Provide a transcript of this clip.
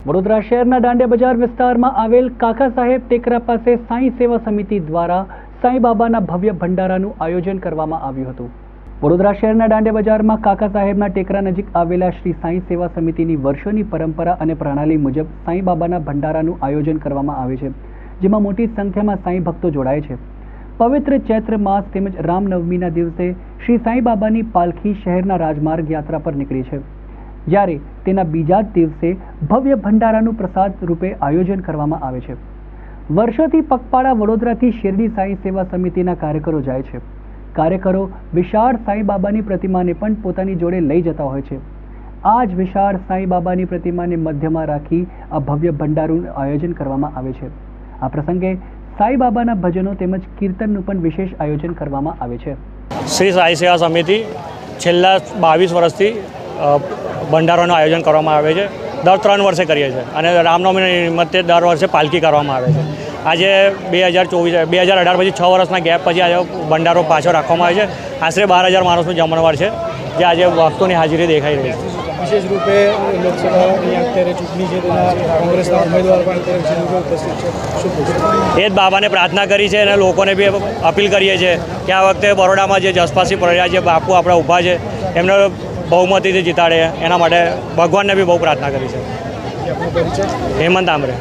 વડોદરા શહેરના દાંડિયા બજાર વિસ્તારમાં આવેલ કાકા સાહેબ ટેકરા પાસે સાંઈ સેવા સમિતિ દ્વારા સાંઈ બાબાના ભવ્ય ભંડારાનું આયોજન કરવામાં આવ્યું હતું। વડોદરા શહેરના દાંડિયા બજારમાં કાકા સાહેબના ટેકરા નજીક આવેલા શ્રી સાંઈ સેવા સમિતિની વર્ષોની પરંપરા અને પ્રણાલી મુજબ સાંઈ બાબાના ભંડારાનું આયોજન કરવામાં આવે છે, જેમાં મોટી સંખ્યામાં સાંઈ ભક્તો જોડાય છે। પવિત્ર ચૈત્ર માસ તેમજ રામનવમીના દિવસે શ્રી સાંઈ બાબાની પાલખી શહેરના રાજમાર્ગ યાત્રા પર નીકળી છે, જ્યારે તેના બીજા જ દિવસે ભવ્ય ભંડારાનું પ્રસાદ રૂપે આયોજન કરવામાં આવે છે। વર્ષોથી પગપાળા વડોદરાથી શિરડી સાંઈ સેવા સમિતિના કાર્યકરો જાય છે। કાર્યકરો વિશાળ સાંઈ બાબાની પ્રતિમાને પણ પોતાની જોડે લઈ જતા હોય છે। આ જ વિશાળ સાંઈ બાબાની પ્રતિમાને મધ્યમાં રાખી આ ભવ્ય ભંડારાનું આયોજન કરવામાં આવે છે। આ પ્રસંગે સાંઈ બાબાના ભજનો તેમજ કીર્તનનું પણ વિશેષ આયોજન કરવામાં આવે છે। શ્રી સાંઈ સેવા સમિતિ છેલ્લા 22 વર્ષથી ભંડારાનું આયોજન કરવામાં આવે છે। દર 3 વર્ષે કરીએ છીએ અને રામનવમીના નિમિત્તે દર વર્ષે પાલખી કરવામાં આવે છે। આજે 2018 પછી 6 વર્ષના ગેપ પછી આજે ભંડારો પાછો રાખવામાં આવે છે। આશરે 12,000 માણસનું જમણવાર છે, જે આજે ભક્તોની હાજરી દેખાઈ રહી છે। વિશેષ રૂપે લોકસભાની અત્યારે ચૂંટણી છે, તેના કોંગ્રેસના ઉમેદવાર પણ અત્યારે વિશેષ રૂપે ઉપસ્થિત છે। શું પૂછો? એ જ બાબાને પ્રાર્થના કરી છે અને લોકોને બી અપીલ કરીએ છીએ કે આ વખતે બરોડામાં જે જસપાસી પડ્યા છે, બાપુ આપણા ઊભા છે, એમને બહુમતીથી જીતાડે, એના માટે ભગવાનને બી બહુ પ્રાર્થના કરી છે। આપનો પરિચય? હેમંત આમરે।